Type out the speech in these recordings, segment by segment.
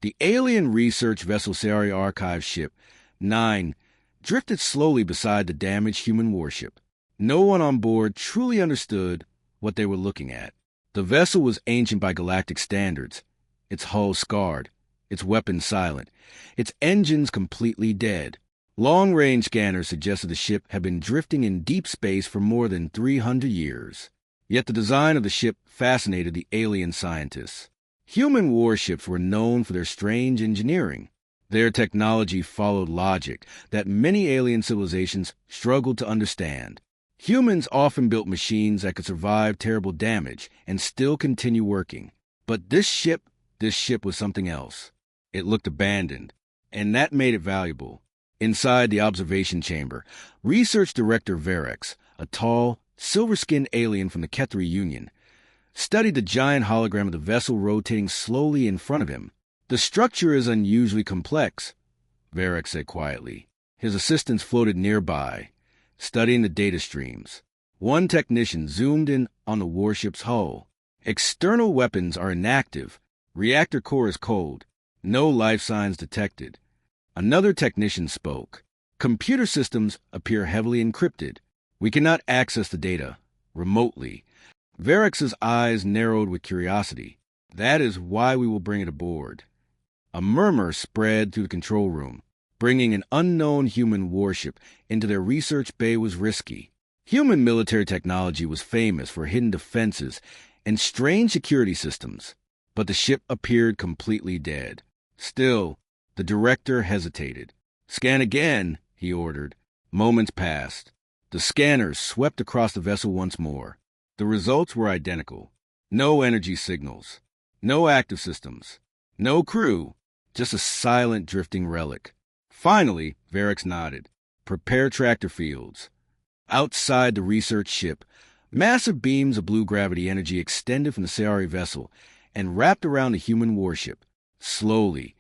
The alien research vessel Sari Archive Ship 9 drifted slowly beside the damaged human warship. No one on board truly understood what they were looking at. The vessel was ancient by galactic standards, its hull scarred, its weapons silent, its engines completely dead. Long-range scanners suggested the ship had been drifting in deep space for more than 300 years. Yet the design of the ship fascinated the alien scientists. Human warships were known for their strange engineering. Their technology followed logic that many alien civilizations struggled to understand. Humans often built machines that could survive terrible damage and still continue working. But this ship was something else. It looked abandoned, and that made it valuable. Inside the observation chamber, Research Director Verex, a tall, silver-skinned alien from the Kethri Union, studied the giant hologram of the vessel rotating slowly in front of him. "The structure is unusually complex," Verex said quietly. His assistants floated nearby, studying the data streams. One technician zoomed in on the warship's hull. "External weapons are inactive. Reactor core is cold. No life signs detected." Another technician spoke. "Computer systems appear heavily encrypted. We cannot access the data remotely." Verex's eyes narrowed with curiosity. "That is why we will bring it aboard." A murmur spread through the control room. Bringing an unknown human warship into their research bay was risky. Human military technology was famous for hidden defenses and strange security systems, but the ship appeared completely dead. Still, the director hesitated. "Scan again," he ordered. Moments passed. The scanners swept across the vessel once more. The results were identical. No energy signals, no active systems, no crew, just a silent drifting relic. Finally, Verex nodded. "Prepare tractor fields." Outside the research ship, massive beams of blue gravity energy extended from the Sari vessel and wrapped around the human warship. Slowly,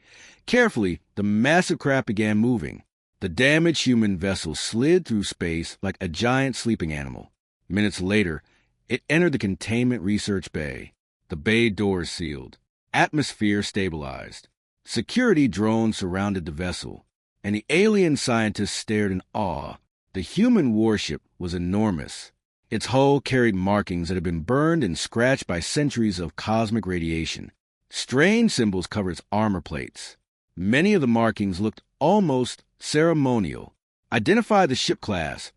carefully, the massive craft began moving. The damaged human vessel slid through space like a giant sleeping animal. Minutes later, it entered the containment research bay. The bay doors sealed. Atmosphere stabilized. Security drones surrounded the vessel, and the alien scientists stared in awe. The human warship was enormous. Its hull carried markings that had been burned and scratched by centuries of cosmic radiation. Strange symbols covered its armor plates. Many of the markings looked almost ceremonial. "Identify the ship class,"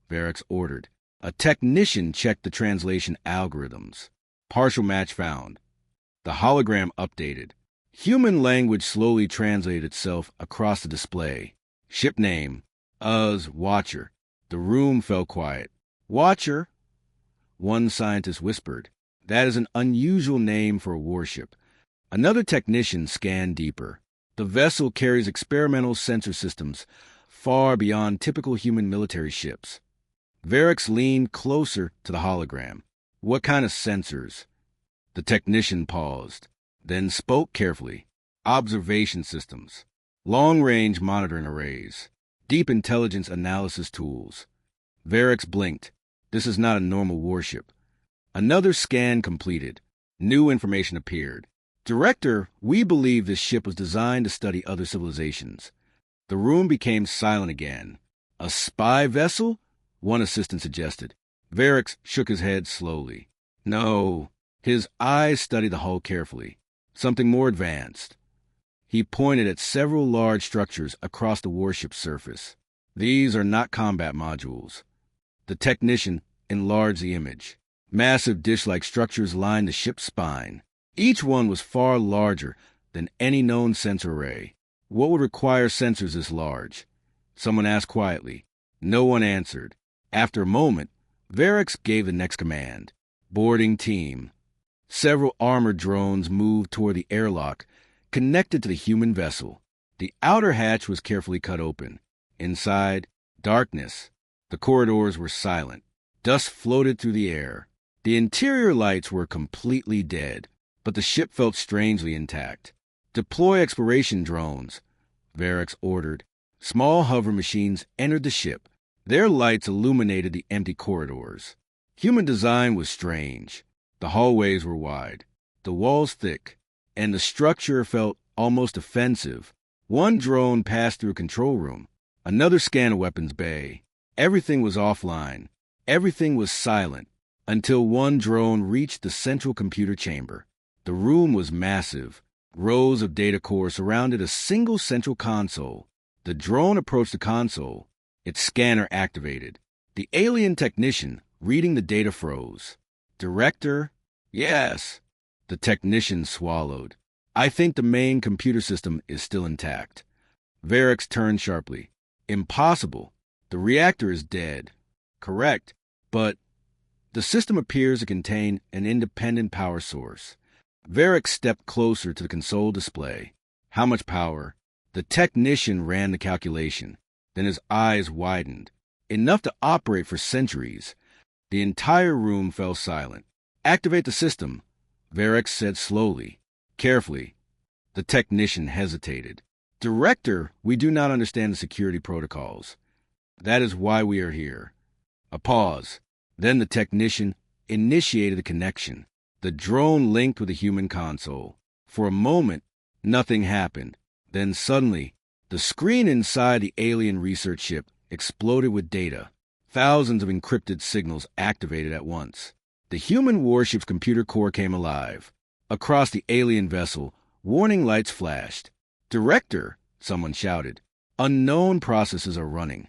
Verex ordered. A technician checked the translation algorithms. Partial match found. The hologram updated. Human language slowly translated itself across the display. Ship name, Watcher. The room fell quiet. "Watcher," one scientist whispered. "That is an unusual name for a warship." Another technician scanned deeper. The vessel carries experimental sensor systems far beyond typical human military ships. Verex leaned closer to the hologram. "What kind of sensors?" The technician paused, then spoke carefully. "Observation systems, long-range monitoring arrays, deep intelligence analysis tools." Verex blinked. This is not a normal warship. Another scan completed. New information appeared. "Director, we believe this ship was designed to study other civilizations." The room became silent again. "A spy vessel?" one assistant suggested. Verex shook his head slowly. "No." His eyes studied the hull carefully. "Something more advanced." He pointed at several large structures across the warship's surface. "These are not combat modules." The technician enlarged the image. Massive dish-like structures lined the ship's spine. Each one was far larger than any known sensor array. "What would require sensors this large?" Someone asked quietly. No one answered. After a moment, Verex gave the next command. "Boarding team." Several armored drones moved toward the airlock, connected to the human vessel. The outer hatch was carefully cut open. Inside, darkness. The corridors were silent. Dust floated through the air. The interior lights were completely dead, but the ship felt strangely intact. "Deploy exploration drones," Verex ordered. Small hover machines entered the ship. Their lights illuminated the empty corridors. Human design was strange. The hallways were wide, the walls thick, and the structure felt almost offensive. One drone passed through a control room. Another scanned a weapons bay. Everything was offline. Everything was silent until one drone reached the central computer chamber. The room was massive. Rows of data cores surrounded a single central console. The drone approached the console. Its scanner activated. The alien technician reading the data froze. Director? Yes. The technician swallowed. I think the main computer system is still intact. Varix turned sharply. Impossible. The reactor is dead. Correct. But the system appears to contain an independent power source. Varix stepped closer to the console display. How much power? The technician ran the calculation. Then his eyes widened. Enough to operate for centuries. The entire room fell silent. Activate the system, Varix said slowly, carefully. The technician hesitated. Director, we do not understand the security protocols. That is why we are here. A pause. Then the technician initiated the connection. The drone linked with the human console. For a moment, nothing happened. Then suddenly, the screen inside the alien research ship exploded with data. Thousands of encrypted signals activated at once. The human warship's computer core came alive. Across the alien vessel, warning lights flashed. Director, someone shouted. Unknown processes are running.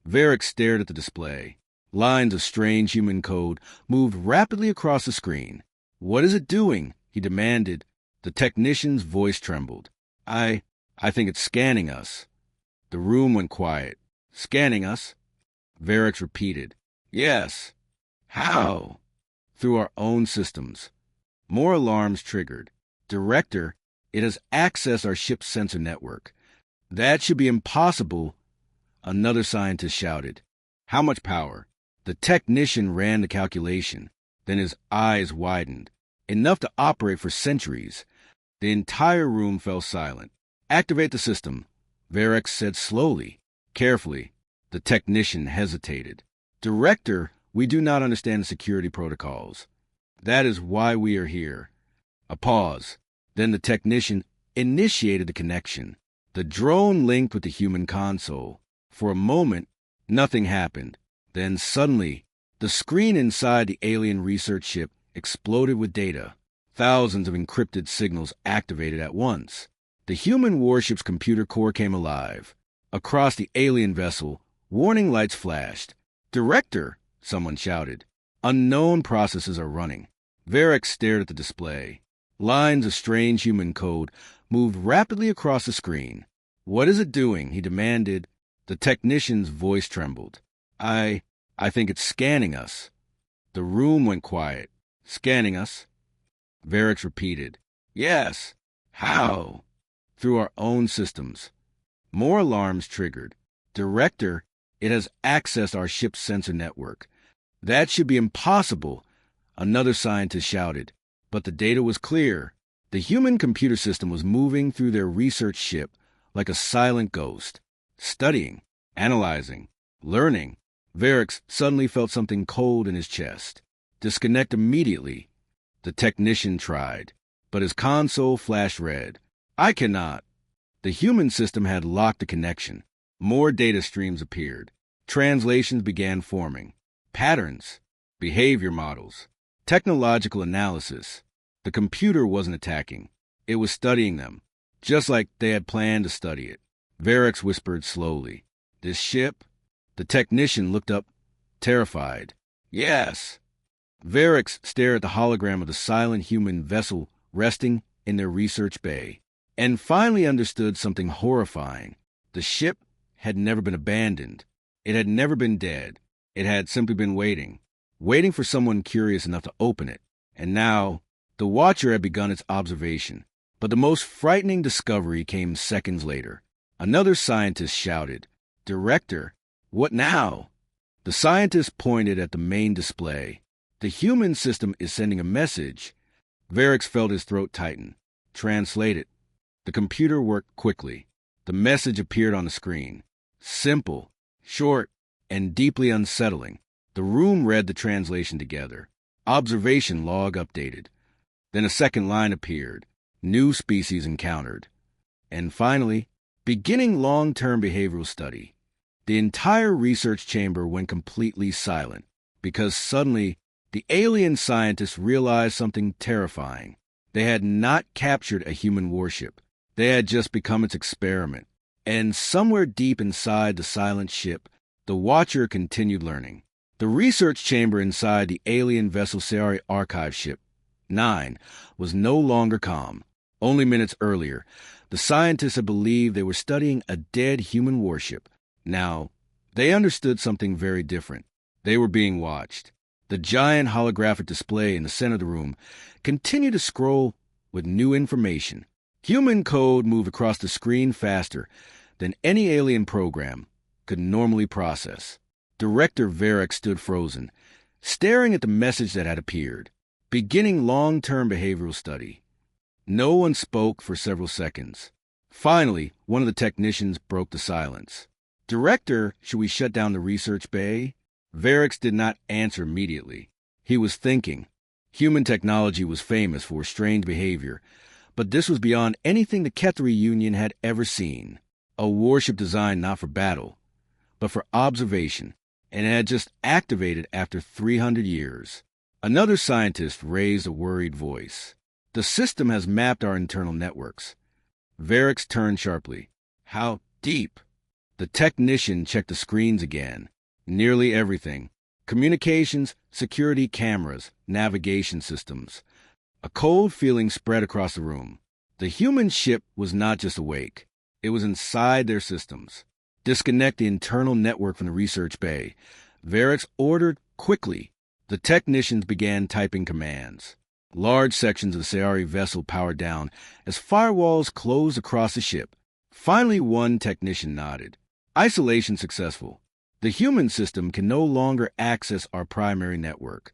Varix stared at the display. Lines of strange human code moved rapidly across the screen. What is it doing? He demanded. The technician's voice trembled. I think it's scanning us. The room went quiet. Scanning us? Varix repeated. Yes. How? Through our own systems. More alarms triggered. Director, it has accessed our ship's sensor network. That should be impossible, another scientist shouted. How much power? The technician ran the calculation. Then his eyes widened. Enough to operate for centuries. The entire room fell silent. Activate the system, Varix said slowly, carefully. The technician hesitated. Director, we do not understand the security protocols. That is why we are here. A pause. Then the technician initiated the connection. The drone linked with the human console. For a moment, nothing happened. Then suddenly, the screen inside the alien research ship exploded with data. Thousands of encrypted signals activated at once. The human warship's computer core came alive. Across the alien vessel, warning lights flashed. Director, someone shouted. Unknown processes are running. Varix stared at the display. Lines of strange human code moved rapidly across the screen. What is it doing? He demanded. The technician's voice trembled. I think it's scanning us. The room went quiet. Scanning us? Varix repeated. Yes. How? Through our own systems. More alarms triggered. Director, it has accessed our ship's sensor network. That should be impossible, another scientist shouted. But the data was clear. The human computer system was moving through their research ship like a silent ghost, studying, analyzing, learning. Varix suddenly felt something cold in his chest. Disconnect immediately. The technician tried, but his console flashed red. I cannot. The human system had locked the connection. More data streams appeared. Translations began forming. Patterns, behavior models, technological analysis. The computer wasn't attacking. It was studying them, just like they had planned to study it. Varix whispered slowly. This ship? The technician looked up, terrified. Yes. Varix stared at the hologram of the silent human vessel resting in their research bay, and finally understood something horrifying. The ship had never been abandoned. It had never been dead. It had simply been waiting for someone curious enough to open it. And now, the Watcher had begun its observation. But the most frightening discovery came seconds later. Another scientist shouted, Director, what now? The scientist pointed at the main display. The human system is sending a message. Varix felt his throat tighten. Translate it. The computer worked quickly. The message appeared on the screen. Simple, short, and deeply unsettling. The room read the translation together. Observation log updated. Then a second line appeared. New species encountered. And finally, beginning long-term behavioral study. The entire research chamber went completely silent because suddenly the alien scientists realized something terrifying. They had not captured a human warship. They had just become its experiment. And somewhere deep inside the silent ship, the Watcher continued learning. The research chamber inside the alien vessel Sari archive ship 9 was no longer calm. Only minutes earlier, the scientists had believed they were studying a dead human warship. Now, they understood something very different. They were being watched. The giant holographic display in the center of the room continued to scroll with new information. Human code moved across the screen faster than any alien program could normally process. Director Varric stood frozen, staring at the message that had appeared. Beginning long-term behavioral study. No one spoke for several seconds. Finally, one of the technicians broke the silence. Director, should we shut down the research bay? Varric did not answer immediately. He was thinking. Human technology was famous for strange behavior, but this was beyond anything the Kethri Union had ever seen. A warship designed not for battle, but for observation, and it had just activated after 300 years. Another scientist raised a worried voice. The system has mapped our internal networks. Varric turned sharply. How deep? The technician checked the screens again. Nearly everything. Communications, security cameras, navigation systems. A cold feeling spread across the room. The human ship was not just awake. It was inside their systems. Disconnect the internal network from the research bay. Varric ordered quickly. The technicians began typing commands. Large sections of the Sayari vessel powered down as firewalls closed across the ship. Finally, one technician nodded. Isolation successful. The human system can no longer access our primary network.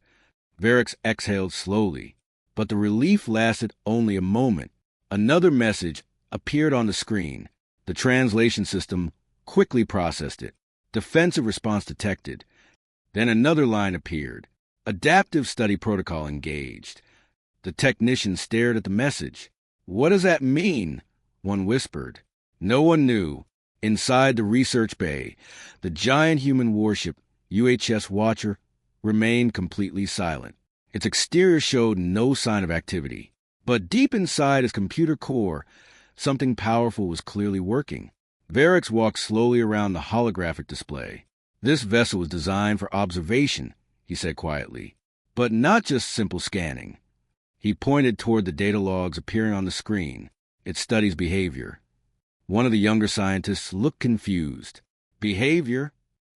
Varric exhaled slowly, but the relief lasted only a moment. Another message appeared on the screen. The translation system quickly processed it. Defensive response detected. Then another line appeared. Adaptive study protocol engaged. The technician stared at the message. What does that mean? One whispered. No one knew. Inside the research bay, the giant human warship, UHS Watcher, remained completely silent. Its exterior showed no sign of activity. But deep inside its computer core, something powerful was clearly working. Varric walked slowly around the holographic display. This vessel was designed for observation, he said quietly, but not just simple scanning. He pointed toward the data logs appearing on the screen. It studies behavior. One of the younger scientists looked confused. Behavior?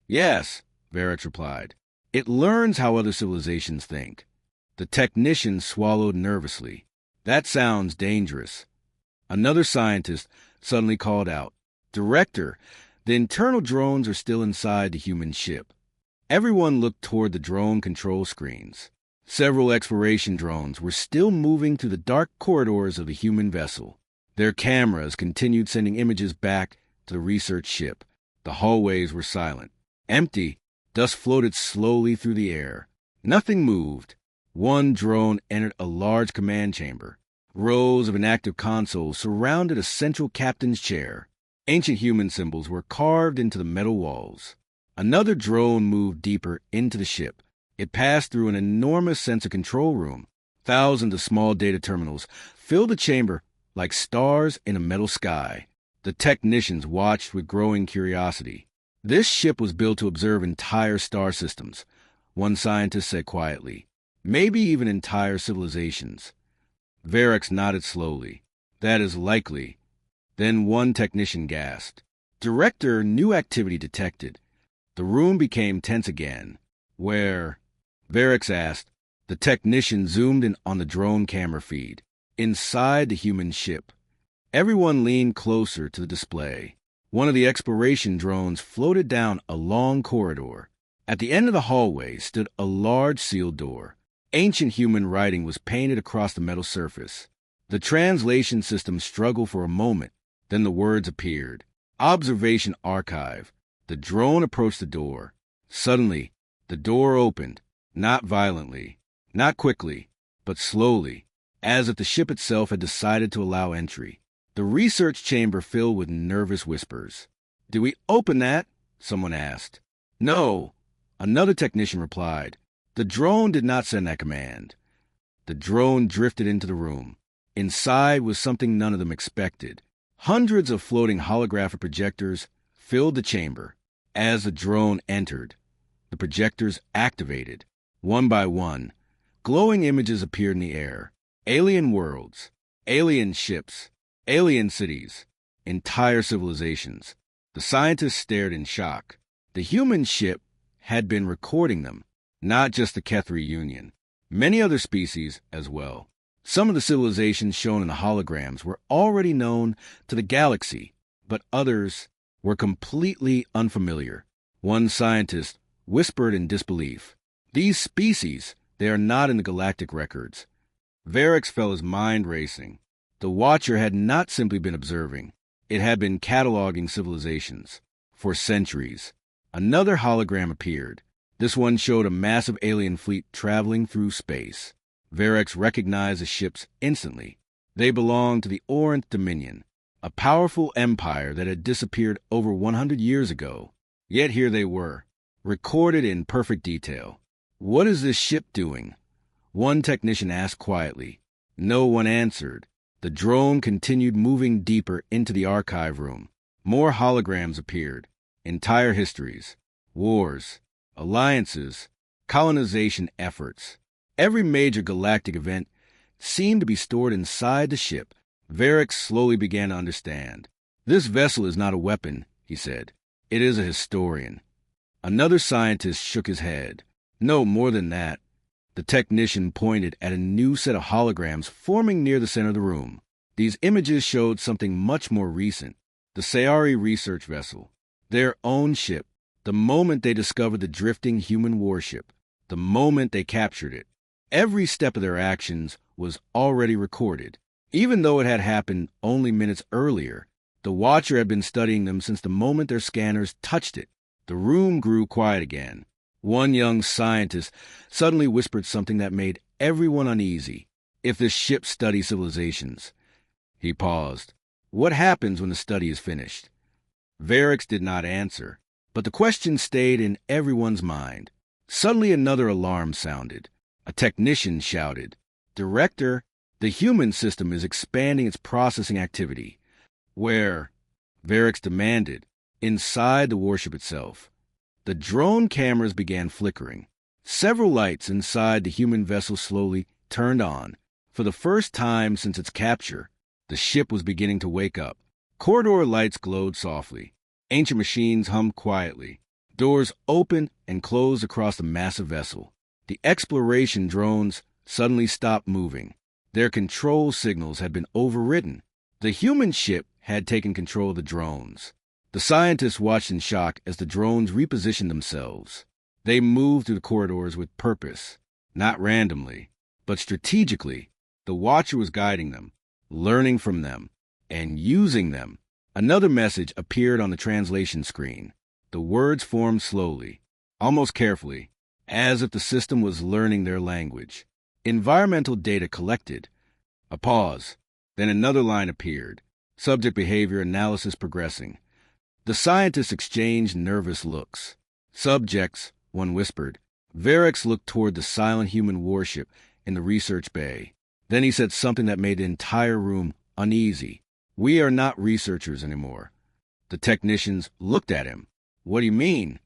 Yes, Varric replied. It learns how other civilizations think. The technician swallowed nervously. That sounds dangerous. Another scientist suddenly called out, Director, the internal drones are still inside the human ship. Everyone looked toward the drone control screens. Several exploration drones were still moving through the dark corridors of the human vessel. Their cameras continued sending images back to the research ship. The hallways were silent. Empty, dust floated slowly through the air. Nothing moved. One drone entered a large command chamber. Rows of inactive consoles surrounded a central captain's chair. Ancient human symbols were carved into the metal walls. Another drone moved deeper into the ship. It passed through an enormous sensor control room. Thousands of small data terminals filled the chamber like stars in a metal sky. The technicians watched with growing curiosity. This ship was built to observe entire star systems, one scientist said quietly. Maybe even entire civilizations. Varric nodded slowly. That is likely. Then one technician gasped. Director, new activity detected. The room became tense again. Where? Varric asked. The technician zoomed in on the drone camera feed. Inside the human ship. Everyone leaned closer to the display. One of the exploration drones floated down a long corridor. At the end of the hallway stood a large sealed door. Ancient human writing was painted across the metal surface. The translation system struggled for a moment. Then the words appeared. Observation Archive. The drone approached the door. Suddenly, the door opened. Not violently, not quickly, but slowly, as if the ship itself had decided to allow entry. The The research chamber filled with nervous whispers. "Did we open that?" someone asked. "No," another technician replied. "The drone did not send that command." The drone drifted into the room. Inside was something none of them expected. Hundreds of floating holographic projectors filled the chamber. As the drone entered, the projectors activated. One by one, glowing images appeared in the air. Alien worlds, alien ships, alien cities, entire civilizations. The scientists stared in shock. The human ship had been recording them, not just the Kethri Union. Many other species as well. Some of the civilizations shown in the holograms were already known to the galaxy, but others were completely unfamiliar. One scientist whispered in disbelief, "These species, they are not in the galactic records." Varric felt his mind racing. The Watcher had not simply been observing. It had been cataloging civilizations for centuries. Another hologram appeared. This one showed a massive alien fleet traveling through space. Varric recognized the ships instantly. They belonged to the Orient Dominion, a powerful empire that had disappeared over 100 years ago. Yet here they were, recorded in perfect detail. "What is this ship doing?" one technician asked quietly. No one answered. The drone continued moving deeper into the archive room. More holograms appeared. Entire histories, wars, alliances, colonization efforts. Every major galactic event seemed to be stored inside the ship. Varric slowly began to understand. "This vessel is not a weapon," he said. "It is a historian." Another scientist shook his head. "No, more than that." The technician pointed at a new set of holograms forming near the center of the room. These images showed something much more recent. The Sayari research vessel. Their own ship. The moment they discovered the drifting human warship. The moment they captured it. Every step of their actions was already recorded. Even though it had happened only minutes earlier, the Watcher had been studying them since the moment their scanners touched it. The room grew quiet again. One young scientist suddenly whispered something that made everyone uneasy. "If this ship studies civilizations." He paused. "What happens when the study is finished?" Varric did not answer, but the question stayed in everyone's mind. Suddenly another alarm sounded. A technician shouted, "Director, the human system is expanding its processing activity." "Where?" Varric demanded. "Inside the warship itself." The drone cameras began flickering. Several lights inside the human vessel slowly turned on. For the first time since its capture, the ship was beginning to wake up. Corridor lights glowed softly. Ancient machines hummed quietly. Doors opened and closed across the massive vessel. The exploration drones suddenly stopped moving. Their control signals had been overridden. The human ship had taken control of the drones. The scientists watched in shock as the drones repositioned themselves. They moved through the corridors with purpose, not randomly, but strategically. The Watcher was guiding them, learning from them, and using them. Another message appeared on the translation screen. The words formed slowly, almost carefully, as if the system was learning their language. Environmental data collected. A pause. Then another line appeared. Subject behavior analysis progressing. The scientists exchanged nervous looks. "Subjects," one whispered. Varric looked toward the silent human warship in the research bay. Then he said something that made the entire room uneasy. "We are not researchers anymore." The technicians looked at him. "What do you mean?"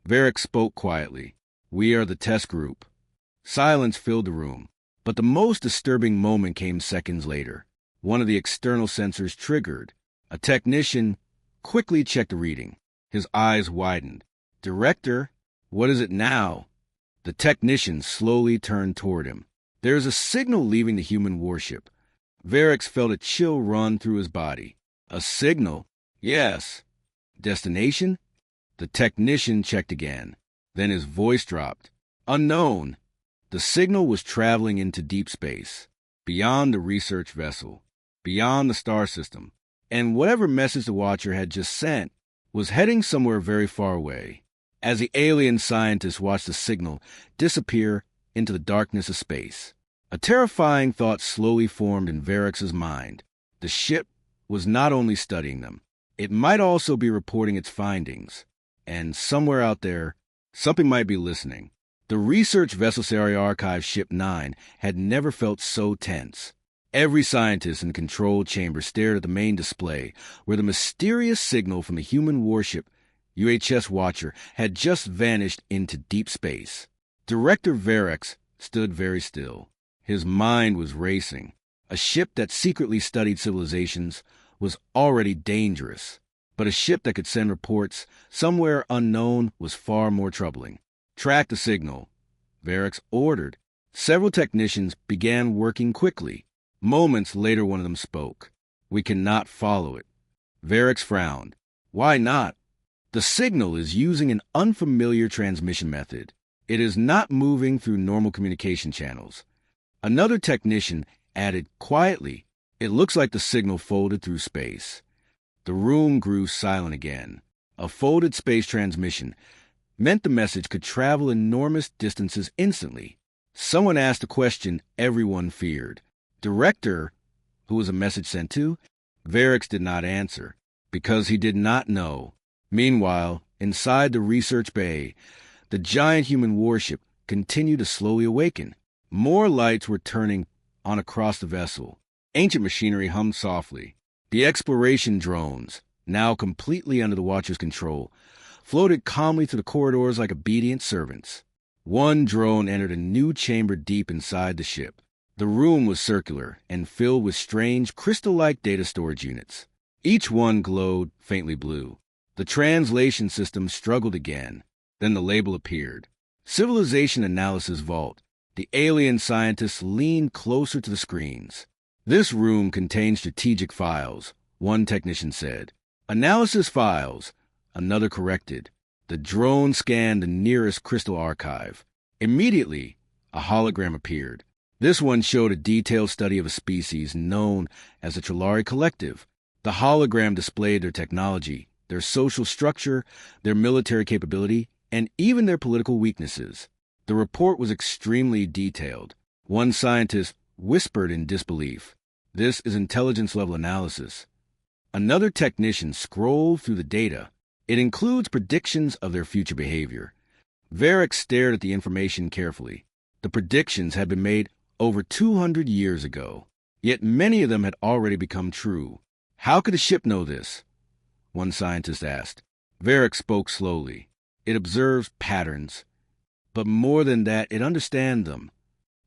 Varric spoke quietly. "We are the test group." Silence filled the room. But the most disturbing moment came seconds later. One of the external sensors triggered. A technician quickly checked the reading. His eyes widened. "Director, what is it now?" The technician slowly turned toward him. "There is a signal leaving the human warship." Varric felt a chill run through his body. "A signal?" "Yes." "Destination?" The technician checked again. Then his voice dropped. "Unknown." The signal was traveling into deep space, beyond the research vessel, beyond the star system. And whatever message the Watcher had just sent was heading somewhere very far away. As the alien scientists watched the signal disappear into the darkness of space, a terrifying thought slowly formed in Varric's mind. The ship was not only studying them, it might also be reporting its findings. And somewhere out there, something might be listening. The research vessel Sari Archive Ship 9 had never felt so tense. Every scientist in the control chamber stared at the main display, where the mysterious signal from the human warship UHS Watcher had just vanished into deep space. Director Verex stood very still. His mind was racing. A ship that secretly studied civilizations was already dangerous, but a ship that could send reports somewhere unknown was far more troubling. Track the signal, Verex ordered. Several technicians began working quickly. Moments later, one of them spoke. "We cannot follow it." Verex frowned. "Why not?" "The signal is using an unfamiliar transmission method. It is not moving through normal communication channels." Another technician added quietly, "It looks like the signal folded through space." The room grew silent again. A folded space transmission meant the message could travel enormous distances instantly. Someone asked a question everyone feared. Director, who was a message sent to? Verex did not answer, because he did not know. Meanwhile, inside the research bay, the giant human warship continued to slowly awaken. More lights were turning on across the vessel. Ancient machinery hummed softly. The exploration drones, now completely under the Watcher's control, floated calmly through the corridors like obedient servants. One drone entered a new chamber deep inside the ship. The room was circular and filled with strange, crystal-like data storage units. Each one glowed faintly blue. The translation system struggled again. Then the label appeared. Civilization Analysis Vault. The alien scientists leaned closer to the screens. "This room contains strategic files," one technician said. "Analysis files," another corrected. The drone scanned the nearest crystal archive. Immediately, a hologram appeared. This one showed a detailed study of a species known as the Trilari Collective. The hologram displayed their technology, their social structure, their military capability, and even their political weaknesses. The report was extremely detailed. One scientist whispered in disbelief, "This is intelligence-level analysis." Another technician scrolled through the data. "It includes predictions of their future behavior." Verex stared at the information carefully. The predictions had been made over 200 years ago, yet many of them had already become true. "How could a ship know this?" one scientist asked. Verex spoke slowly. "It observes patterns, but more than that, it understands them."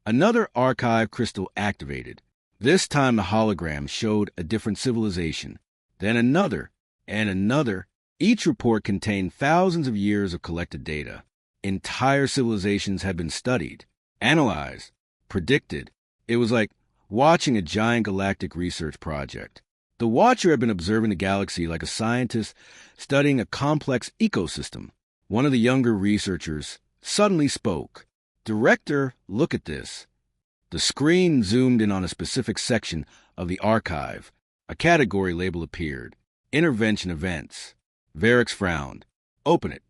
Another archive crystal activated. This time the hologram showed a different civilization. Then another, and another. Each report contained thousands of years of collected data. Entire civilizations had been studied, analyzed, predicted. It was like watching a giant galactic research project. The Watcher had been observing the galaxy like a scientist studying a complex ecosystem. One of the younger researchers suddenly spoke. "Director, look at this." The screen zoomed in on a specific section of the archive. A category label appeared. Intervention Events. Verex frowned. "Open it."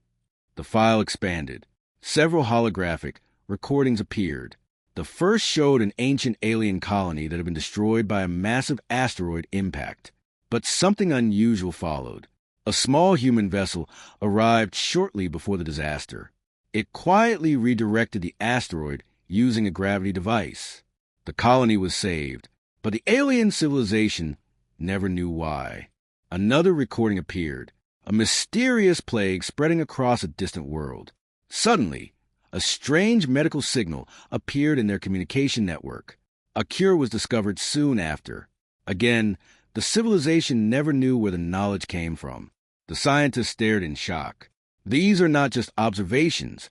The file expanded. Several holographic recordings appeared. The first showed an ancient alien colony that had been destroyed by a massive asteroid impact. But something unusual followed. A small human vessel arrived shortly before the disaster. It quietly redirected the asteroid using a gravity device. The colony was saved, but the alien civilization never knew why. Another recording appeared. A mysterious plague spreading across a distant world. Suddenly, a strange medical signal appeared in their communication network. A cure was discovered soon after. Again, the civilization never knew where the knowledge came from. The scientists stared in shock. "These are not just observations,"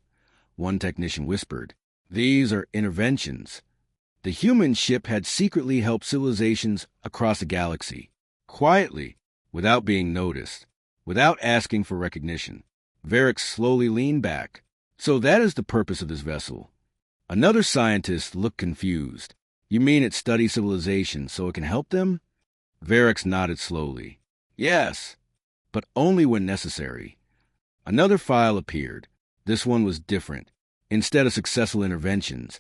one technician whispered. "These are interventions." The human ship had secretly helped civilizations across the galaxy. Quietly, without being noticed, without asking for recognition. Verex slowly leaned back. "So that is the purpose of this vessel." Another scientist looked confused. "You mean it studies civilization so it can help them?" Verex nodded slowly. "Yes, but only when necessary." Another file appeared. This one was different. Instead of successful interventions,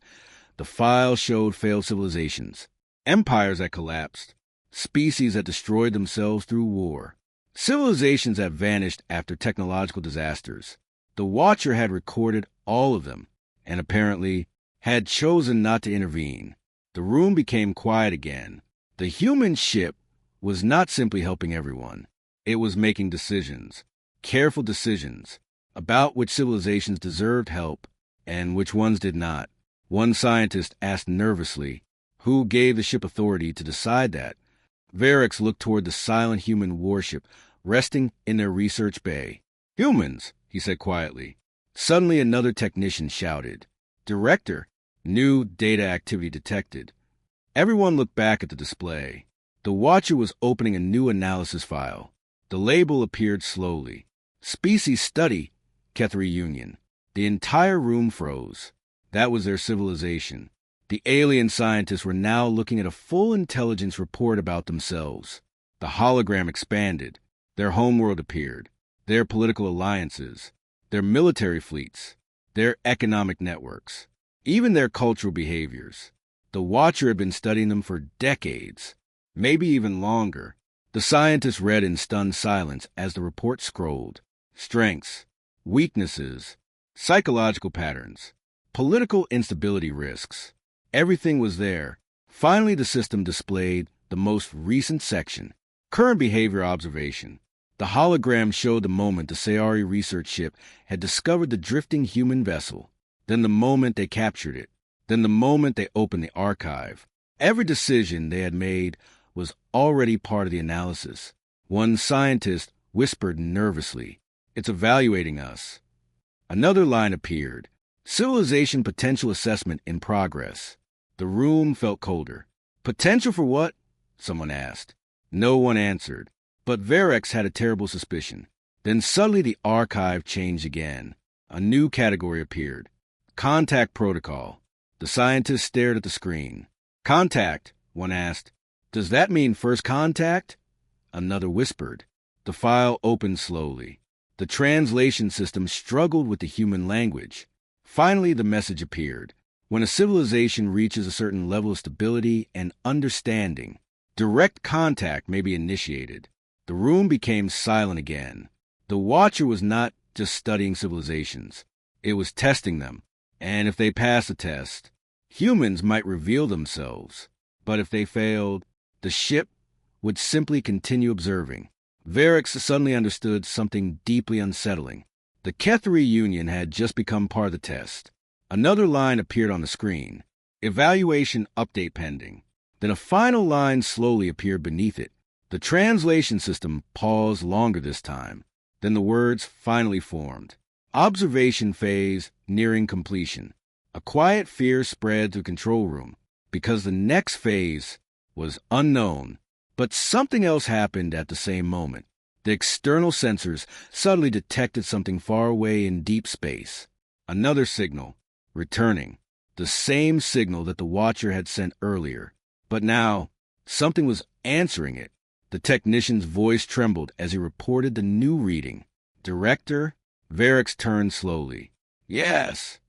the file showed failed civilizations, empires that collapsed, species that destroyed themselves through war, civilizations that vanished after technological disasters. The Watcher had recorded all of them, and apparently had chosen not to intervene. The room became quiet again. The human ship was not simply helping everyone. It was making decisions, careful decisions, about which civilizations deserved help and which ones did not. One scientist asked nervously, who gave the ship authority to decide that? Varix looked toward the silent human warship resting in their research bay. Humans, he said quietly. Suddenly another technician shouted, Director, new data activity detected. Everyone looked back at the display. The Watcher was opening a new analysis file. The label appeared slowly. Species Study, Kethri Union. The entire room froze. That was their civilization. The alien scientists were now looking at a full intelligence report about themselves. The hologram expanded. Their homeworld appeared. Their political alliances. Their military fleets. Their economic networks. Even their cultural behaviors. The Watcher had been studying them for decades. Maybe even longer. The scientists read in stunned silence as the report scrolled. Strengths. Weaknesses. Psychological patterns. Political instability risks. Everything was there. Finally, the system displayed the most recent section, current behavior observation. The hologram showed the moment the Sayari research ship had discovered the drifting human vessel, then the moment they captured it, then the moment they opened the archive. Every decision they had made was already part of the analysis. One scientist whispered nervously, "It's evaluating us." Another line appeared, "Civilization potential assessment in progress." The room felt colder. Potential for what? Someone asked. No one answered, but Varix had a terrible suspicion. Then suddenly the archive changed again. A new category appeared. Contact protocol. The scientist stared at the screen. Contact, one asked. Does that mean first contact? Another whispered. The file opened slowly. The translation system struggled with the human language. Finally, the message appeared. When a civilization reaches a certain level of stability and understanding, direct contact may be initiated. The room became silent again. The Watcher was not just studying civilizations. It was testing them. And if they passed the test, humans might reveal themselves. But if they failed, the ship would simply continue observing. Varix suddenly understood something deeply unsettling. The Kethri Union had just become part of the test. Another line appeared on the screen. Evaluation update pending. Then a final line slowly appeared beneath it. The translation system paused longer this time. Then the words finally formed. Observation phase nearing completion. A quiet fear spread through the control room because the next phase was unknown. But something else happened at the same moment. The external sensors suddenly detected something far away in deep space. Another signal. Returning. The same signal that the Watcher had sent earlier. But now, something was answering it. The technician's voice trembled as he reported the new reading. Director? Varix turned slowly. Yes.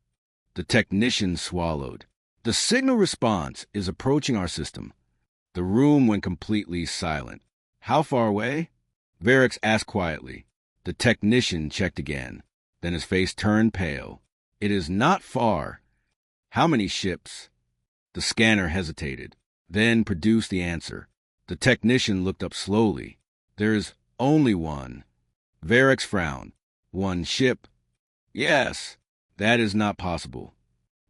The technician swallowed. The signal response is approaching our system. The room went completely silent. How far away? Varix asked quietly. The technician checked again. Then his face turned pale. It is not far. How many ships? The scanner hesitated, then produced the answer. The technician looked up slowly. There is only one. Varix frowned. One ship? Yes, that is not possible.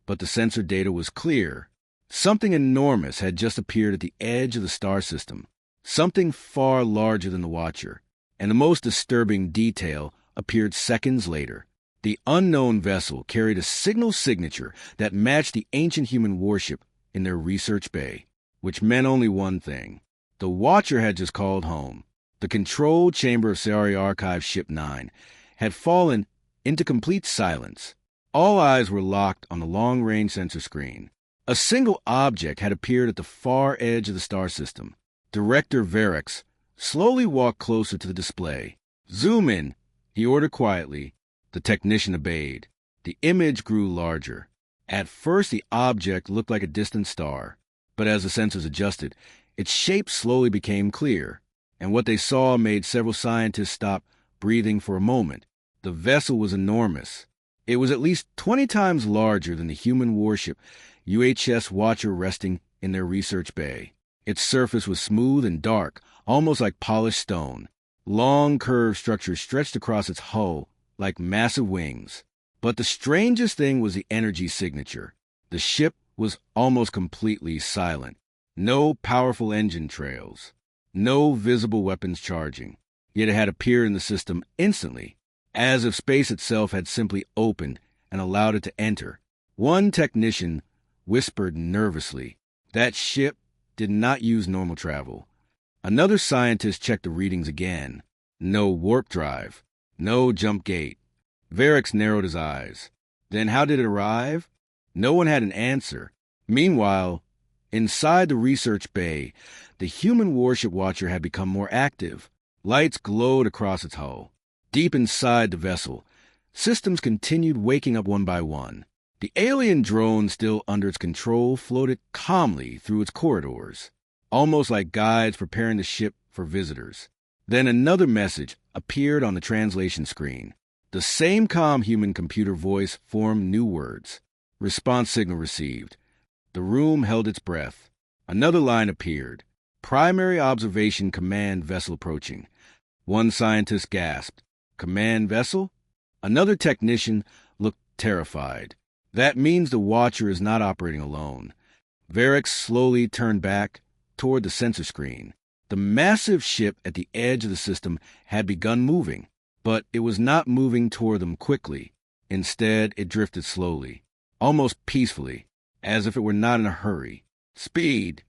But the sensor data was clear. Something enormous had just appeared at the edge of the star system. Something far larger than the Watcher. And the most disturbing detail appeared seconds later. The unknown vessel carried a signal signature that matched the ancient human warship in their research bay, which meant only one thing. The Watcher had just called home. The control chamber of Sayari Archive Ship 9 had fallen into complete silence. All eyes were locked on the long-range sensor screen. A single object had appeared at the far edge of the star system. Director Varix slowly walked closer to the display. Zoom in, he ordered quietly. The technician obeyed. The image grew larger. At first, the object looked like a distant star, but as the sensors adjusted, Its shape slowly became clear, and what they saw made several scientists stop breathing for a moment. The vessel was enormous. It was at least 20 times larger than the human warship UHS Watcher resting in their research bay. Its surface was smooth and dark, almost like polished stone. Long, curved structures stretched across its hull like massive wings. But the strangest thing was the energy signature. The ship was almost completely silent. No powerful engine trails. No visible weapons charging. Yet it had appeared in the system instantly, as if space itself had simply opened and allowed it to enter. One technician whispered nervously, "That ship did not use normal travel." Another scientist checked the readings again. No warp drive. No jump gate. Varix narrowed his eyes. Then how did it arrive? No one had an answer. Meanwhile, inside the research bay, the human warship watcher had become more active. Lights glowed across its hull. Deep inside the vessel, systems continued waking up one by one. The alien drone still under its control floated calmly through its corridors, almost like guides preparing the ship for visitors. Then another message appeared on the translation screen. The same calm human computer voice formed new words. Response signal received. The room held its breath. Another line appeared. Primary observation command vessel approaching. One scientist gasped. Command vessel? Another technician looked terrified. That means the watcher is not operating alone. Varix slowly turned back toward the sensor screen. The massive ship at the edge of the system had begun moving, but it was not moving toward them quickly. Instead, it drifted slowly, almost peacefully, as if it were not in a hurry. Speed,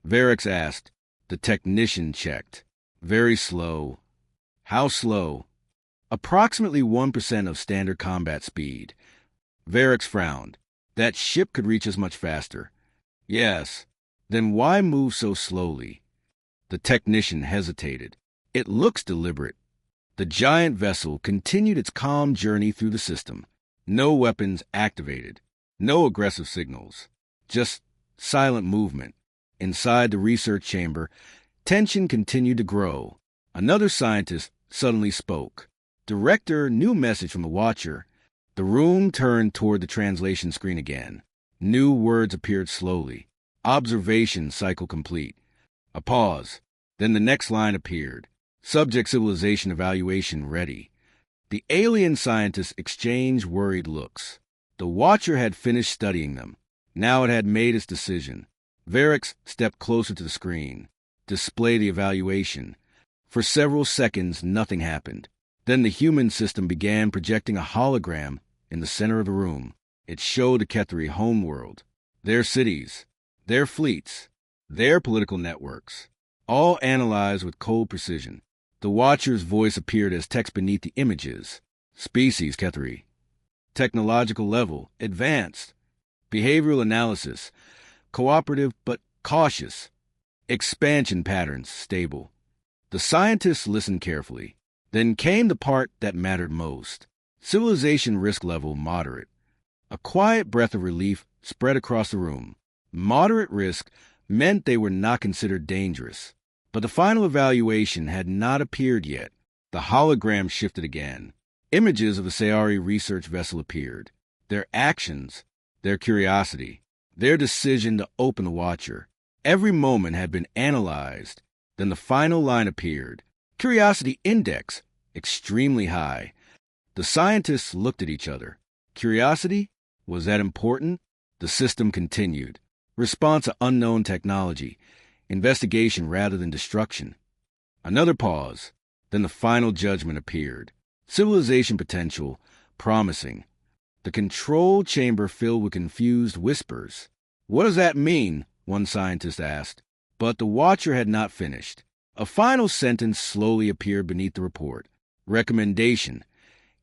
Varix asked. The technician checked. Very slow. How slow? Approximately 1% of standard combat speed. Varix frowned. That ship could reach us much faster. Yes. Then why move so slowly? The technician hesitated. It looks deliberate. The giant vessel continued its calm journey through the system. No weapons activated. No aggressive signals. Just silent movement. Inside the research chamber, tension continued to grow. Another scientist suddenly spoke. Director, new message from the watcher. The room turned toward the translation screen again. New words appeared slowly. Observation cycle complete. A pause. Then the next line appeared. Subject civilization evaluation ready. The alien scientists exchanged worried looks. The watcher had finished studying them. Now it had made its decision. Varix stepped closer to the screen. Display the evaluation. For several seconds, nothing happened. Then the human system began projecting a hologram in the center of the room. It showed the Ketheri homeworld, their cities, their fleets, their political networks, all analyzed with cold precision. The watcher's voice appeared as text beneath the images. Species Ketheri. Technological level, advanced. Behavioral analysis, cooperative but cautious. Expansion patterns, stable. The scientists listened carefully. Then came the part that mattered most. Civilization risk level, moderate. A quiet breath of relief spread across the room. Moderate risk meant they were not considered dangerous. But the final evaluation had not appeared yet. The hologram shifted again. Images of the Sayari research vessel appeared. Their actions, their curiosity, their decision to open the watcher. Every moment had been analyzed. Then the final line appeared. Curiosity index, extremely high. The scientists looked at each other. Curiosity? Was that important? The system continued. Response to unknown technology. Investigation rather than destruction. Another pause. Then the final judgment appeared. Civilization potential, promising. The control chamber filled with confused whispers. What does that mean? One scientist asked. But the watcher had not finished. A final sentence slowly appeared beneath the report. Recommendation.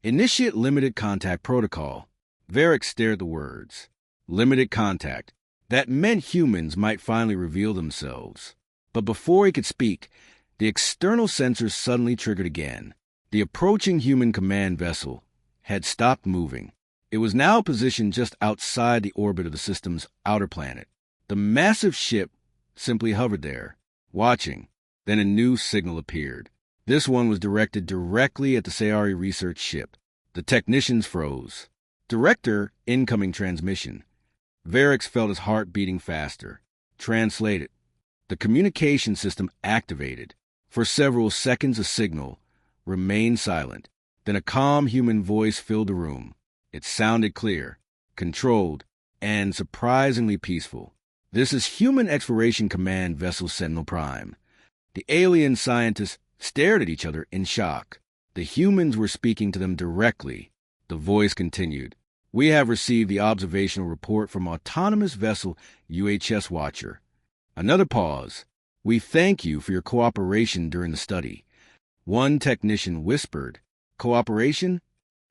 Initiate limited contact protocol. Varix stared at the words. Limited contact. That meant humans might finally reveal themselves. But before he could speak, the external sensors suddenly triggered again. The approaching human command vessel had stopped moving. It was now positioned just outside the orbit of the system's outer planet. The massive ship simply hovered there, watching. Then a new signal appeared. This one was directed directly at the Sayari research ship. The technicians froze. Director, incoming transmission. Varix felt his heart beating faster. Translated. The communication system activated. For several seconds a signal remained silent. Then a calm human voice filled the room. It sounded clear, controlled, and surprisingly peaceful. "This is Human Exploration Command Vessel Sentinel Prime." The alien scientists stared at each other in shock. The humans were speaking to them directly. The voice continued. "We have received the observational report from autonomous vessel UHS Watcher." Another pause. "We thank you for your cooperation during the study." One technician whispered, "Cooperation?"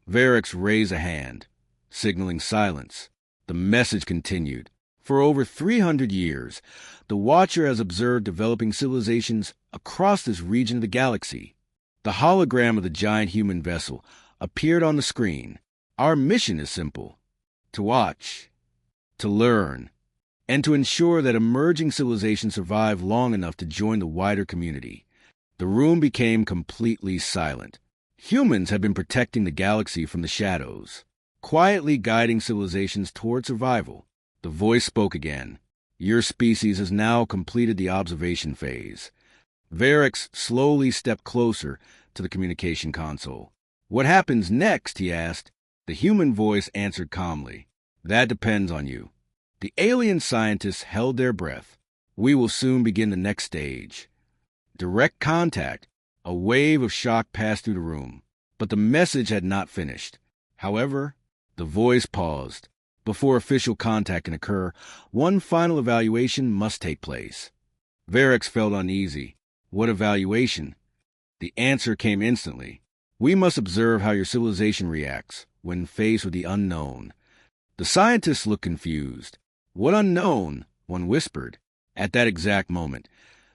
Varix raised a hand, signaling silence. The message continued. "For over 300 years, the Watcher has observed developing civilizations across this region of the galaxy." The hologram of the giant human vessel appeared on the screen. "Our mission is simple: to watch, to learn, and to ensure that emerging civilizations survive long enough to join the wider community." The room became completely silent. Humans had been protecting the galaxy from the shadows, quietly guiding civilizations toward survival. The voice spoke again. "Your species has now completed the observation phase." Varix slowly stepped closer to the communication console. "What happens next?" he asked. The human voice answered calmly. "That depends on you." The alien scientists held their breath. "We will soon begin the next stage." Direct contact. A wave of shock passed through the room. But the message had not finished. However, the voice paused. Before official contact can occur, one final evaluation must take place. Varix felt uneasy. What evaluation? The answer came instantly. "We must observe how your civilization reacts when faced with the unknown." The scientists looked confused. "What unknown?" one whispered. At that exact moment,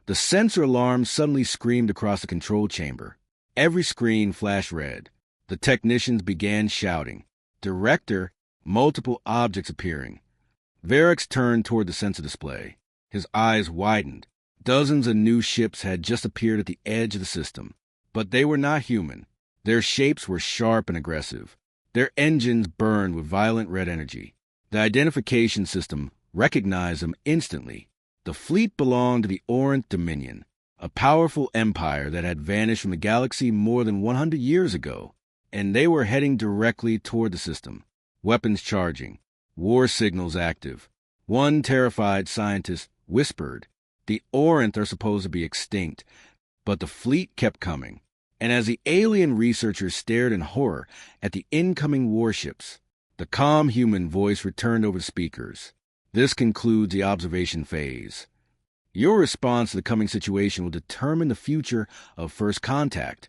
the sensor alarm suddenly screamed across the control chamber. Every screen flashed red. The technicians began shouting. "Director!" Multiple objects appearing. Varix turned toward the sensor display. His eyes widened. Dozens of new ships had just appeared at the edge of the system. But they were not human. Their shapes were sharp and aggressive. Their engines burned with violent red energy. The identification system recognized them instantly. The fleet belonged to the Orient Dominion, a powerful empire that had vanished from the galaxy more than 100 years ago, and they were heading directly toward the system. Weapons charging. War signals active. One terrified scientist whispered, "The Orient are supposed to be extinct." But the fleet kept coming. And as the alien researchers stared in horror at the incoming warships, the calm human voice returned over the speakers. "This concludes the observation phase. Your response to the coming situation will determine the future of first contact."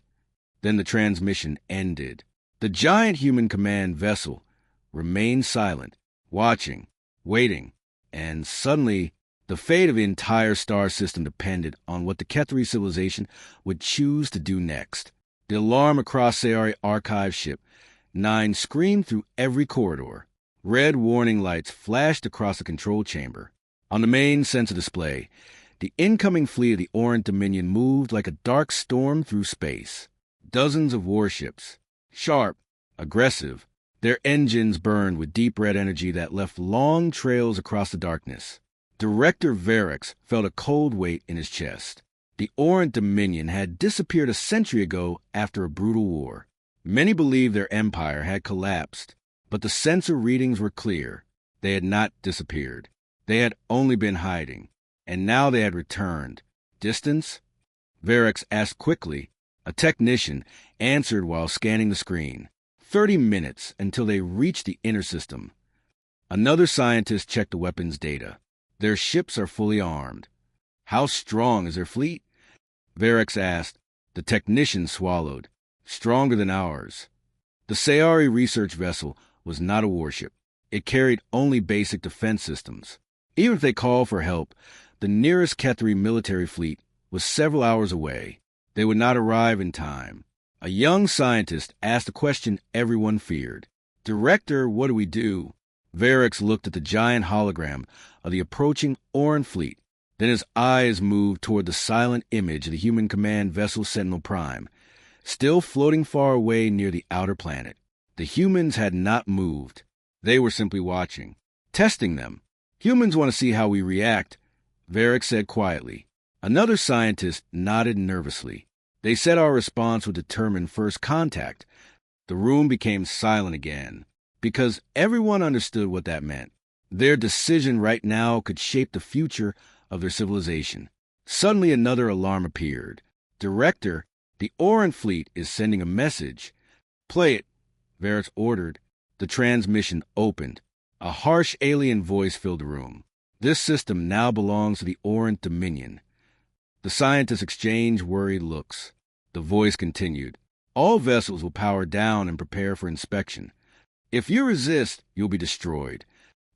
Then the transmission ended. The giant human command vessel remained silent, watching, waiting, and suddenly the fate of the entire star system depended on what the Kethri civilization would choose to do next. The alarm across Sayari Archive Ship 9 screamed through every corridor. Red warning lights flashed across the control chamber. On the main sensor display, the incoming fleet of the Orient Dominion moved like a dark storm through space. Dozens of warships, sharp, aggressive. Their engines burned with deep red energy that left long trails across the darkness. Director Varix felt a cold weight in his chest. The Orient Dominion had disappeared a century ago after a brutal war. Many believed their empire had collapsed, but the sensor readings were clear. They had not disappeared. They had only been hiding, and now they had returned. Distance? Varix asked quickly. A technician answered while scanning the screen. 30 minutes until they reached the inner system. Another scientist checked the weapons data. Their ships are fully armed. How strong is their fleet? Varix asked. The technician swallowed. Stronger than ours. The Sayari research vessel was not a warship. It carried only basic defense systems. Even if they called for help, the nearest Kethri military fleet was several hours away. They would not arrive in time. A young scientist asked a question everyone feared. Director, what do we do? Varix looked at the giant hologram of the approaching Oran fleet. Then his eyes moved toward the silent image of the human command vessel Sentinel Prime, still floating far away near the outer planet. The humans had not moved. They were simply watching, testing them. Humans want to see how we react, Varric said quietly. Another scientist nodded nervously. They said our response would determine first contact. The room became silent again, because everyone understood what that meant. Their decision right now could shape the future of their civilization. Suddenly another alarm appeared. Director, the Oran fleet is sending a message. Play it, Varric ordered. The transmission opened. A harsh alien voice filled the room. This system now belongs to the Oran Dominion. The scientists exchanged worried looks. The voice continued. All vessels will power down and prepare for inspection. If you resist, you'll be destroyed.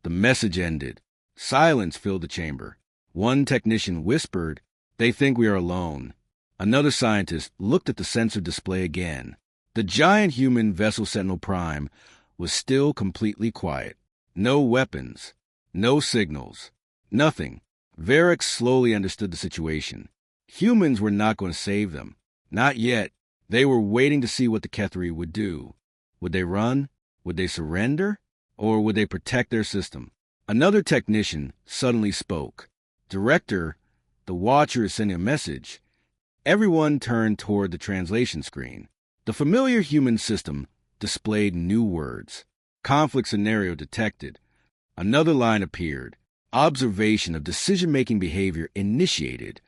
The message ended. Silence filled the chamber. One technician whispered, "They think we are alone." Another scientist looked at the sensor display again. The giant human vessel Sentinel Prime was still completely quiet. No weapons, no signals, nothing. Varric slowly understood the situation. Humans were not going to save them. Not yet. They were waiting to see what the Kethri would do. Would they run? Would they surrender? Or would they protect their system? Another technician suddenly spoke. "Director, the Watcher is sending a message." Everyone turned toward the translation screen. The familiar human system displayed new words. Conflict scenario detected. Another line appeared. Observation of decision-making behavior initiated.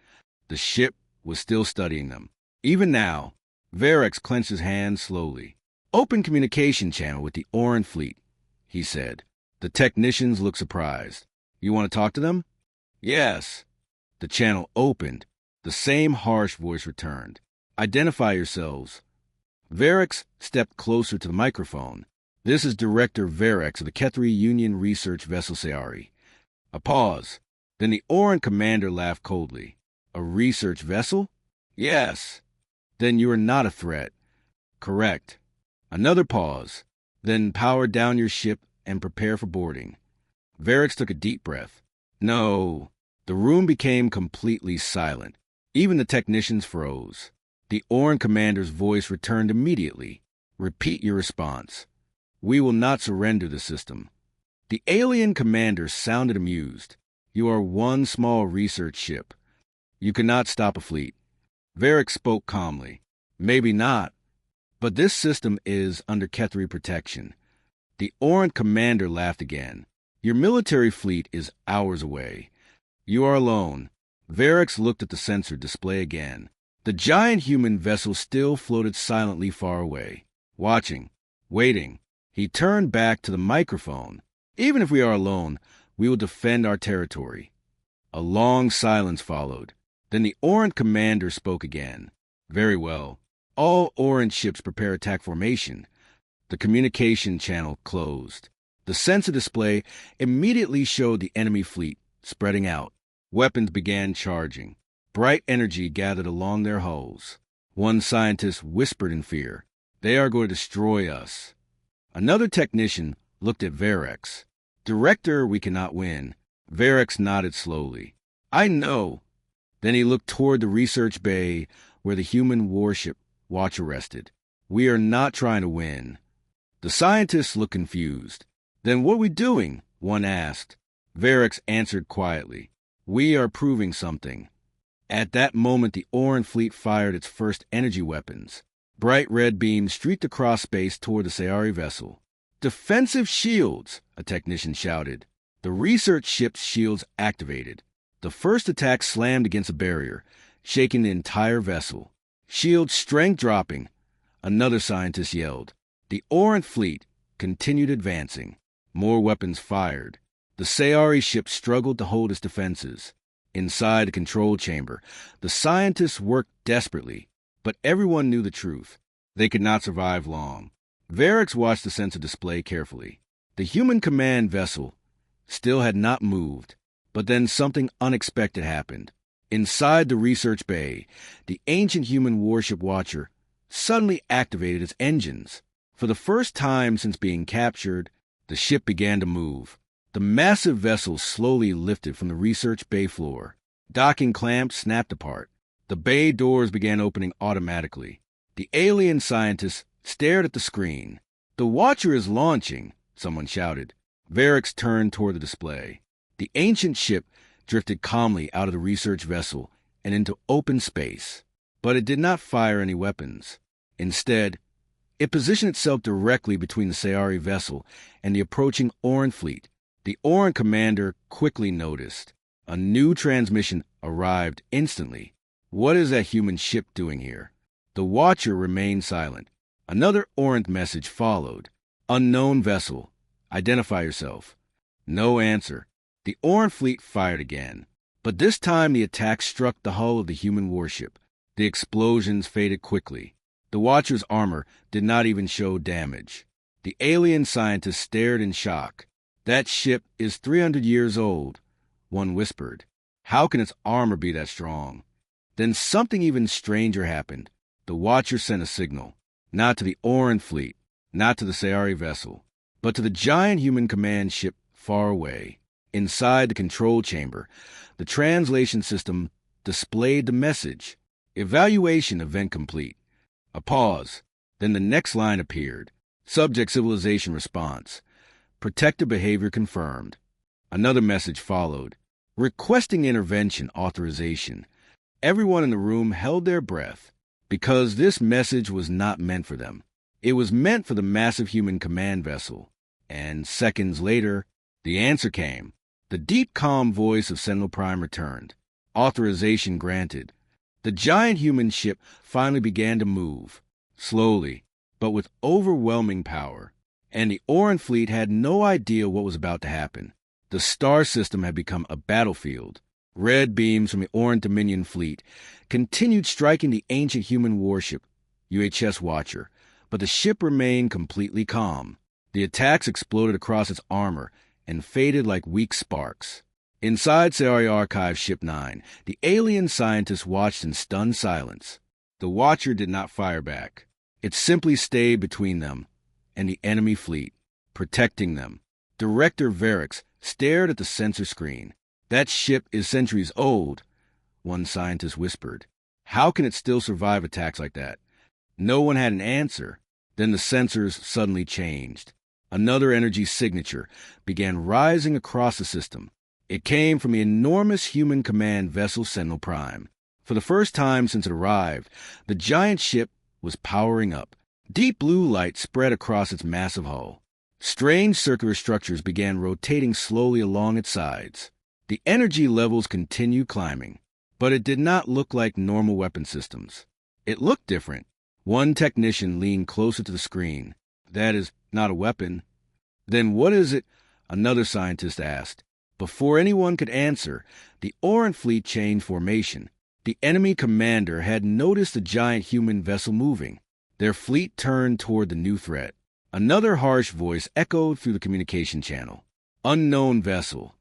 The ship was still studying them. Even now, Varric clenched his hands slowly. "Open communication channel with the Oran fleet," he said. The technicians looked surprised. "You want to talk to them?" "Yes." The channel opened. The same harsh voice returned. "Identify yourselves." Varric stepped closer to the microphone. "This is Director Varric of the Kethri Union Research Vessel Sayari." A pause. Then the Oran commander laughed coldly. "A research vessel?" "Yes." "Then you are not a threat." "Correct." Another pause. "Then power down your ship and prepare for boarding." Varric took a deep breath. "No." The room became completely silent. Even the technicians froze. The Oran commander's voice returned immediately. "Repeat your response." "We will not surrender the system." The alien commander sounded amused. "You are one small research ship. You cannot stop a fleet." Varric spoke calmly. "Maybe not, but this system is under Kethri protection." The Oran commander laughed again. "Your military fleet is hours away. You are alone." Varric looked at the sensor display again. The giant human vessel still floated silently far away, watching, waiting. He turned back to the microphone. "Even if we are alone, we will defend our territory." A long silence followed. Then the Oran commander spoke again. "Very well. All Oran ships prepare attack formation." The communication channel closed. The sensor display immediately showed the enemy fleet spreading out. Weapons began charging. Bright energy gathered along their hulls. One scientist whispered in fear, "They are going to destroy us." Another technician looked at Varric. "Director, we cannot win." Varric nodded slowly. "I know." Then he looked toward the research bay where the human warship Watcher rested. "We are not trying to win." The scientists looked confused. "Then what are we doing?" one asked. Varric answered quietly, "We are proving something." At that moment, the Oran fleet fired its first energy weapons. Bright red beams streaked across space toward the Sayari vessel. "Defensive shields!" a technician shouted. The research ship's shields activated. The first attack slammed against a barrier, shaking the entire vessel. "Shield strength dropping!" another scientist yelled. The Oran fleet continued advancing. More weapons fired. The Sayari ship struggled to hold its defenses. Inside the control chamber, the scientists worked desperately, but everyone knew the truth. They could not survive long. Varric watched the sensor display carefully. The human command vessel still had not moved, but then something unexpected happened. Inside the research bay, the ancient human warship Watcher suddenly activated its engines. For the first time since being captured, the ship began to move. The massive vessel slowly lifted from the research bay floor. Docking clamps snapped apart. The bay doors began opening automatically. The alien scientists stared at the screen. "The Watcher is launching," someone shouted. Varix turned toward the display. The ancient ship drifted calmly out of the research vessel and into open space. But it did not fire any weapons. Instead, it positioned itself directly between the Sayari vessel and the approaching Oran fleet. The Oran commander quickly noticed. A new transmission arrived instantly. "What is that human ship doing here?" The Watcher remained silent. Another Orant message followed. "Unknown vessel. Identify yourself." No answer. The Orant fleet fired again. But this time the attack struck the hull of the human warship. The explosions faded quickly. The Watcher's armor did not even show damage. The alien scientists stared in shock. "That ship is 300 years old," one whispered. "How can its armor be that strong?" Then something even stranger happened. The Watcher sent a signal. Not to the Oran fleet, not to the Sayari vessel, but to the giant human command ship far away. Inside the control chamber, the translation system displayed the message. "Evaluation event complete." A pause. Then the next line appeared. "Subject civilization response. Protective behavior confirmed." Another message followed. "Requesting intervention authorization." Everyone in the room held their breath, because this message was not meant for them. It was meant for the massive human command vessel. And seconds later, the answer came. The deep, calm voice of Sentinel Prime returned. Authorization granted. The giant human ship finally began to move, slowly, but with overwhelming power. And the Oran fleet had no idea what was about to happen. The star system had become a battlefield. Red beams from the Oran Dominion fleet continued striking the ancient human warship, UHS Watcher, but the ship remained completely calm. The attacks exploded across its armor and faded like weak sparks. Inside Sayari Archive Ship 9, the alien scientists watched in stunned silence. The Watcher did not fire back. It simply stayed between them and the enemy fleet, protecting them. Director Varix stared at the sensor screen. "That ship is centuries old," one scientist whispered. "How can it still survive attacks like that?" No one had an answer. Then the sensors suddenly changed. Another energy signature began rising across the system. It came from the enormous human command vessel Sentinel Prime. For the first time since it arrived, the giant ship was powering up. Deep blue light spread across its massive hull. Strange circular structures began rotating slowly along its sides. The energy levels continued climbing, but it did not look like normal weapon systems. It looked different. One technician leaned closer to the screen. "That is not a weapon." "Then what is it?" another scientist asked. Before anyone could answer, the Oran fleet changed formation. The enemy commander had noticed the giant human vessel moving. Their fleet turned toward the new threat. Another harsh voice echoed through the communication channel. "Unknown vessel.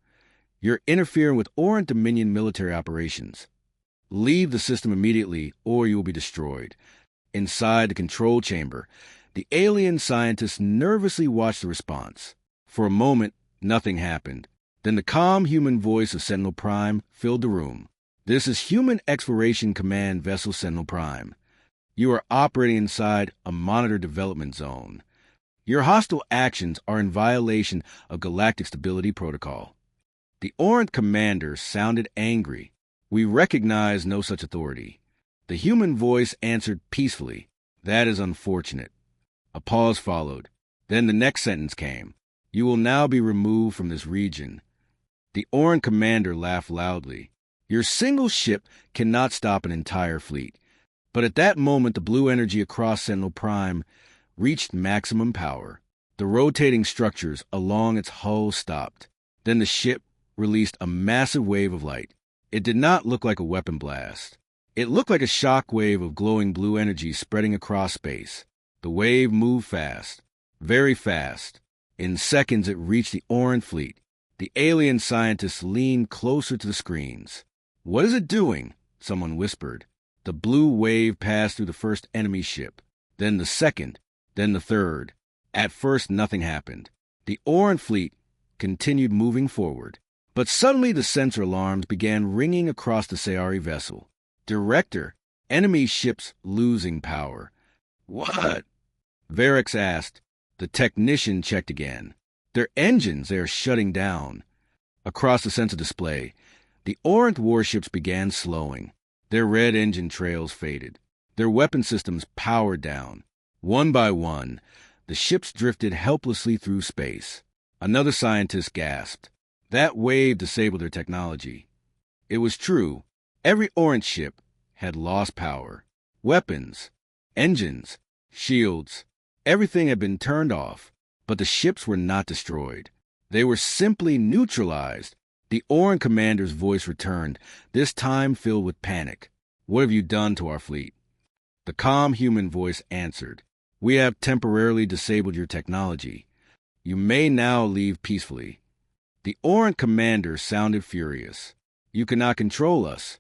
You're interfering with Oran Dominion military operations. Leave the system immediately or you will be destroyed." Inside the control chamber, the alien scientists nervously watched the response. For a moment, nothing happened. Then the calm human voice of Sentinel Prime filled the room. "This is Human Exploration Command Vessel Sentinel Prime. You are operating inside a monitor development zone. Your hostile actions are in violation of Galactic Stability Protocol." The Orant commander sounded angry. "We recognize no such authority." The human voice answered peacefully. "That is unfortunate." A pause followed. Then the next sentence came. "You will now be removed from this region." The Orant commander laughed loudly. "Your single ship cannot stop an entire fleet." But at that moment, the blue energy across Sentinel Prime reached maximum power. The rotating structures along its hull stopped. Then the ship released a massive wave of light. It did not look like a weapon blast. It looked like a shock wave of glowing blue energy spreading across space. The wave moved fast, very fast. In seconds, it reached the Oran fleet. The alien scientists leaned closer to the screens. "What is it doing?" someone whispered. The blue wave passed through the first enemy ship, then the second, then the third. At first, nothing happened. The Oran fleet continued moving forward. But suddenly the sensor alarms began ringing across the Sayari vessel. Director, enemy ships losing power. What? Varix asked. The technician checked again. Their engines, they are shutting down. Across the sensor display, the Orient warships began slowing. Their red engine trails faded. Their weapon systems powered down. One by one, the ships drifted helplessly through space. Another scientist gasped. That wave disabled their technology. It was true. Every Orient ship had lost power. Weapons, engines, shields, everything had been turned off, but the ships were not destroyed. They were simply neutralized. The Orient commander's voice returned, this time filled with panic. What have you done to our fleet? The calm human voice answered, We have temporarily disabled your technology. You may now leave peacefully. The Orient commander sounded furious. You cannot control us.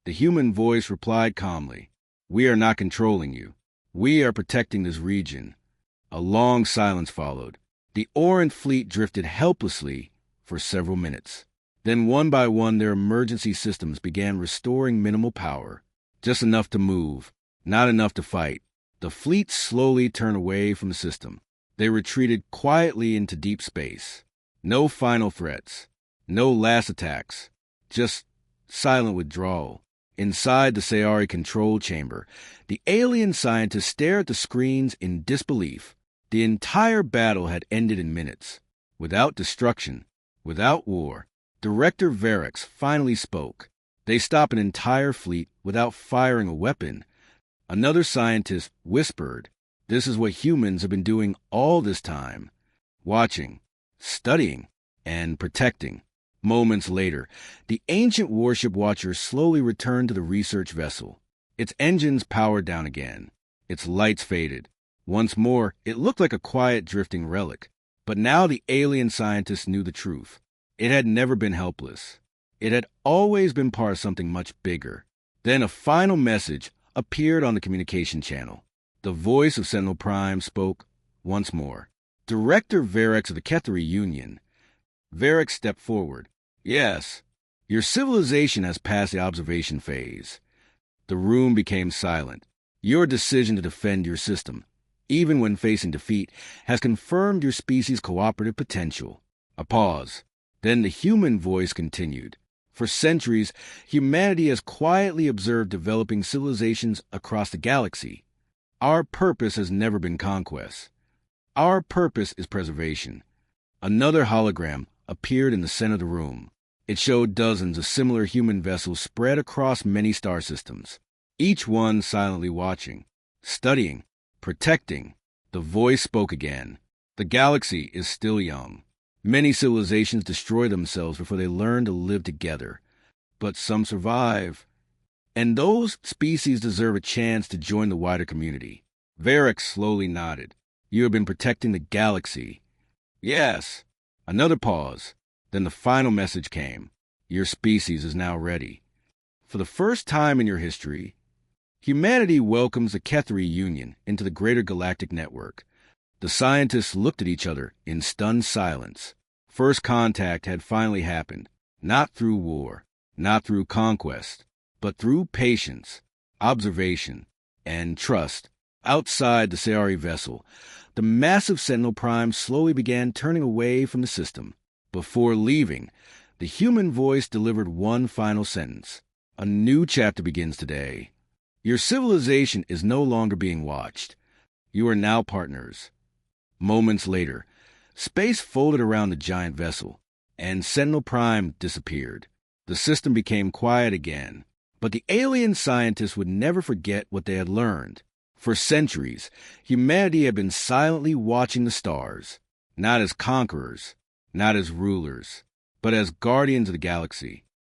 The human voice replied calmly, We are not controlling you. We are protecting this region. A long silence followed. The Orient fleet drifted helplessly for several minutes. Then one by one their emergency systems began restoring minimal power. Just enough to move, not enough to fight. The fleet slowly turned away from the system. They retreated quietly into deep space. No final threats. No last attacks. Just silent withdrawal. Inside the Sayari control chamber, the alien scientists stared at the screens in disbelief. The entire battle had ended in minutes. Without destruction, without war. Director Varix finally spoke. They stopped an entire fleet without firing a weapon. Another scientist whispered, This is what humans have been doing all this time. Watching, studying, and protecting. Moments later, the ancient warship watcher slowly returned to the research vessel. Its engines powered down again. Its lights faded. Once more, it looked like a quiet drifting relic. But now the alien scientists knew the truth. It had never been helpless. It had always been part of something much bigger. Then a final message appeared on the communication channel. The voice of Sentinel Prime spoke once more. Director Varix of the Kethari Union. Varix stepped forward. Yes, your civilization has passed the observation phase. The room became silent. Your decision to defend your system, even when facing defeat, has confirmed your species' cooperative potential. A pause. Then the human voice continued. For centuries, humanity has quietly observed developing civilizations across the galaxy. Our purpose has never been conquest. Our purpose is preservation. Another hologram appeared in the center of the room. It showed dozens of similar human vessels spread across many star systems, each one silently watching, studying, protecting. The voice spoke again. The galaxy is still young. Many civilizations destroy themselves before they learn to live together. But some survive. And those species deserve a chance to join the wider community. Varix slowly nodded. You have been protecting the galaxy. Yes. Another pause. Then the final message came. Your species is now ready. For the first time in your history, humanity welcomes the Kethari Union into the greater galactic network. The scientists looked at each other in stunned silence. First contact had finally happened, not through war, not through conquest, but through patience, observation, and trust. Outside the Sayari vessel, the massive Sentinel Prime slowly began turning away from the system. Before leaving, the human voice delivered one final sentence. A new chapter begins today. Your civilization is no longer being watched. You are now partners. Moments later, space folded around the giant vessel, and Sentinel Prime disappeared. The system became quiet again, but the alien scientists would never forget what they had learned. For centuries, humanity had been silently watching the stars, not as conquerors, not as rulers, but as guardians of the galaxy.